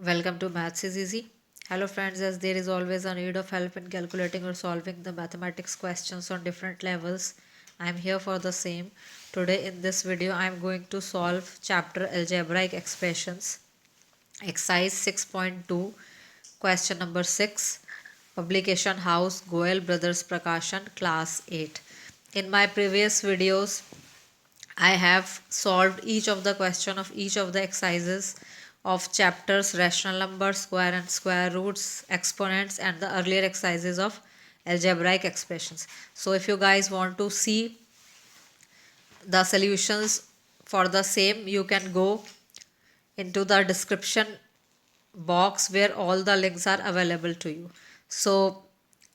Welcome to Maths is Easy. Hello friends, as there is always a need of help in calculating or solving the mathematics questions on different levels, I am here for the same. Today in this video I am going to solve chapter algebraic expressions, exercise 6.2, question number 6, publication house Goel Brothers Prakashan, class 8. In my previous videos I have solved each of the question of each of the exercises of chapters rational numbers, square and square roots, exponents and the earlier exercises of algebraic expressions. So if you guys want to see the solutions for the same, you can go into the description box where all the links are available to you. So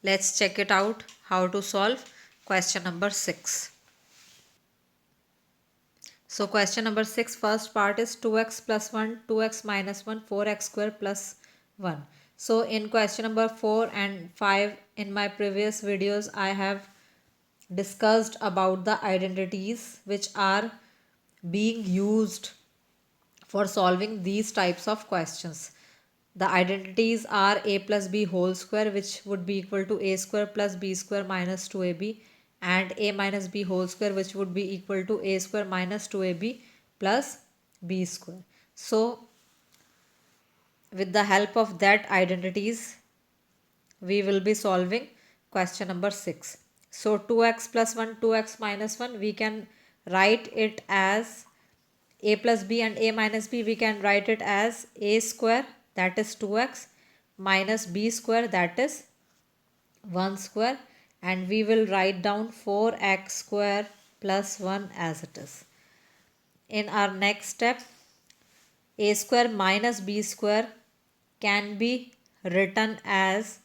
let's check it out how to solve question number 6. So question number 6, first part is 2x plus 1, 2x minus 1, 4x square plus 1. So in question number 4 and 5 in my previous videos I have discussed about the identities which are being used for solving these types of questions. The identities are a plus b whole square, which would be equal to a square plus b square minus 2ab, and a minus b whole square, which would be equal to a square minus 2ab plus b square. So with the help of that identities we will be solving question number 6. So 2x plus 1, 2x minus 1, we can write it as a plus b, and a minus b we can write it as a square, that is 2x, minus b square, that is 1 square, and we will write down 4x square plus 1 as it is. In our next step, a square minus b square can be written as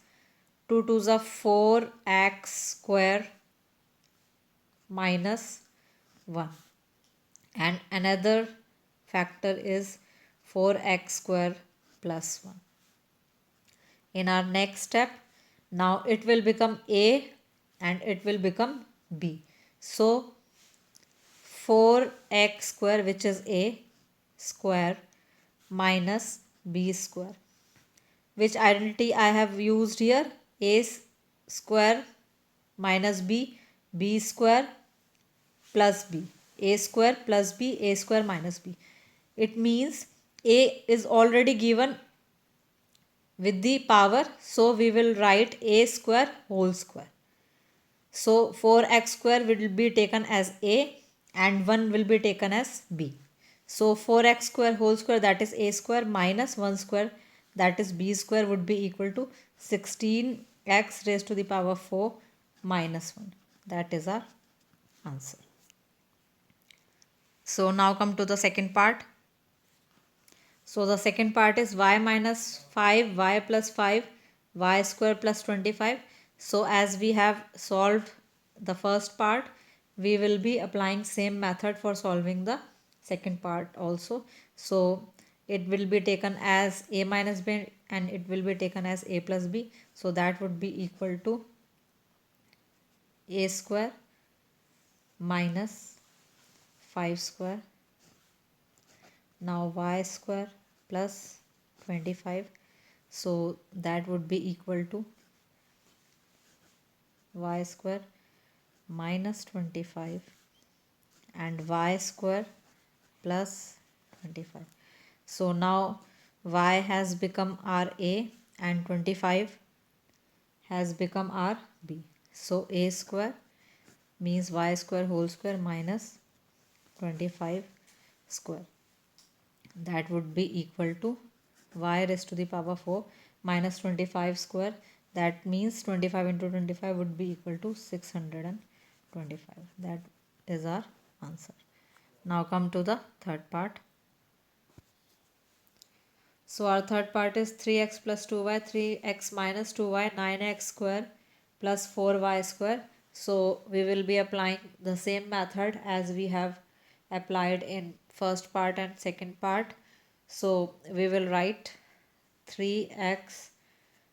2 to the 4x square minus 1, and another factor is 4x square plus 1. In our next step, now it will become a and it will become b. So 4x square, which is a square, minus b square. Which identity I have used here? A square minus b, b square plus b, a square plus b, a square minus b. It means a is already given with the power, so we will write a square whole square. So 4x square will be taken as a and 1 will be taken as b. So 4x square whole square, that is a square, minus 1 square, that is b square, would be equal to 16x raised to the power 4 minus 1. That is our answer. So now come to the second part. So the second part is y minus 5, y plus 5, y square plus 25. So as we have solved the first part, we will be applying same method for solving the second part also. So it will be taken as a minus b and it will be taken as a plus b. So that would be equal to a square minus 5 square. Now y square plus 25. So that would be equal to y square minus 25 and y square plus 25. So now y has become our a and 25 has become our b. So a square means y square whole square minus 25 square. That would be equal to y raised to the power 4 minus 25 square. That means 25 into 25 would be equal to 625. That is our answer. Now come to the third part. So our third part is 3x plus 2y, 3x minus 2y, 9x square plus 4y square. So we will be applying the same method as we have applied in first part and second part. So we will write 3x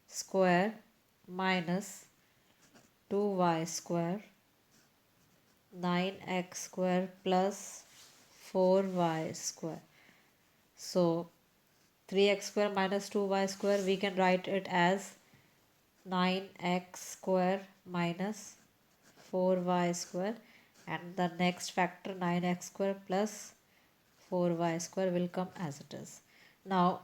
square minus 2y square, 9x square plus 4y square. So 3x square minus 2y square, we can write it as 9x square minus 4y square, and the next factor 9x square plus 4y square will come as it is. Now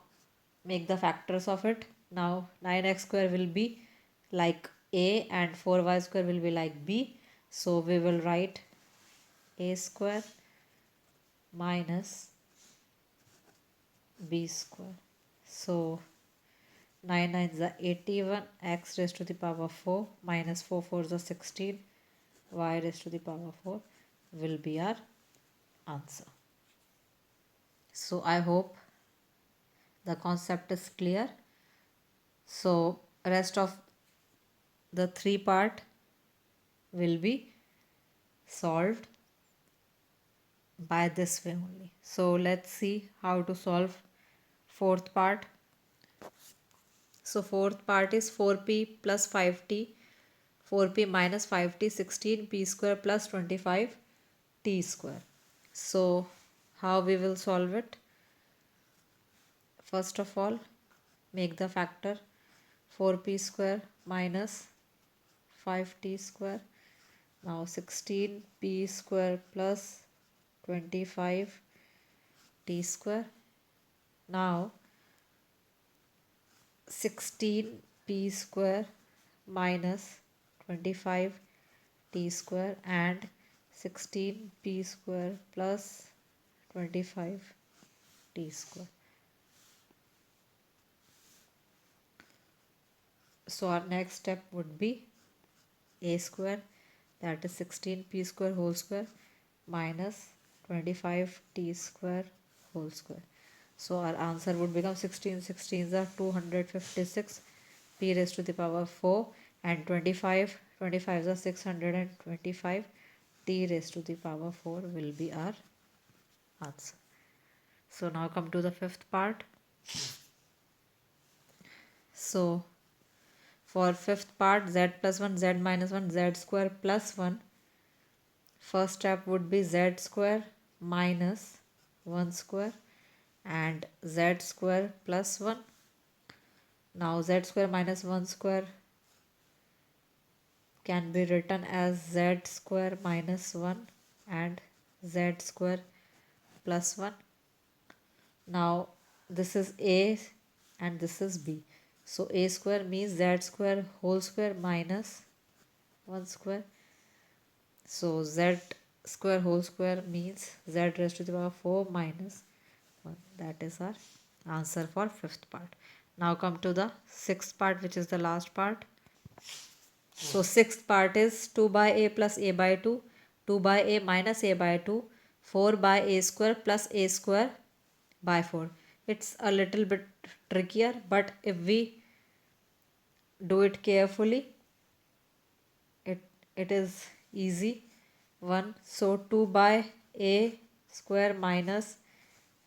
make the factors of it. Now 9x square will be like a and 4y square will be like b. So we will write a square minus b square. So 9 9 is 81, x raised to the power 4 minus 4 4 is 16, y raised to the power 4 will be our answer. So I hope the concept is clear. So rest of the 3 part will be solved by this way only. So let's see how to solve fourth part. So fourth part is 4p plus 5t, 4p minus 5t, 16p square plus 25t square. So how we will solve it? First of all, make the factor 4p square minus 5t square. Now 16p square plus 25t square. Now 16p square minus 25t square and 16p square plus 25t square. So our next step would be a square, that is 16p square whole square minus 25t square whole square. So our answer would become 16 16s are 256, p raised to the power 4, and 25 25s are 625, t raised to the power 4 will be our answer. So now come to the fifth part. So for fifth part, z plus 1, z minus 1, z square plus 1. First step would be z square minus 1 square and z square plus 1. Now z square minus 1 square can be written as z square minus 1 and z square plus 1. Now this is a and this is b. So a square means z square whole square minus 1 square. So z square whole square means z raised to the power 4 minus 1. That is our answer for fifth part. Now come to the sixth part, which is the last part. So sixth part is 2 by a plus a by 2, 2 by a minus a by 2, 4 by a square plus a square by 4. It's a little bit trickier, but if we do it carefully, it is easy one. So 2 by a square minus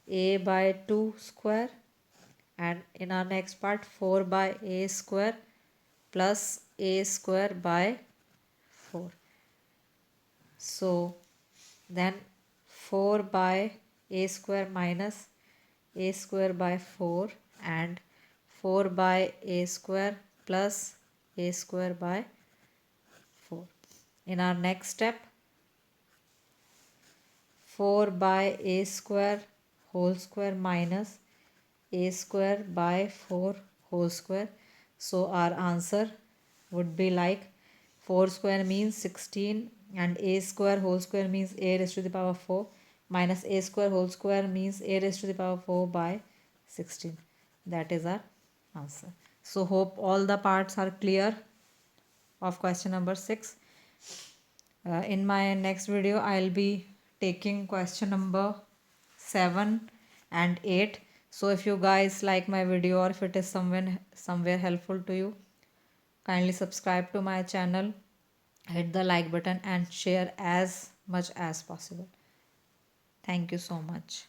a by 2 square, and in our next part 4 by a square plus a square by 4. So then 4 by a square minus a square by 4 and 4 by a square plus a square by 4. In our next step, 4 by a square whole square minus a square by 4 whole square. So our answer would be like 4 square means 16 and a square whole square means a raised to the power 4 minus a square whole square means a raised to the power 4 by 16. That is our answer. So hope all the parts are clear of question number 6. In my next video, I'll be taking question number 7 and 8. So if you guys like my video or if it is somewhere helpful to you, kindly subscribe to my channel, hit the like button and share as much as possible. Thank you so much.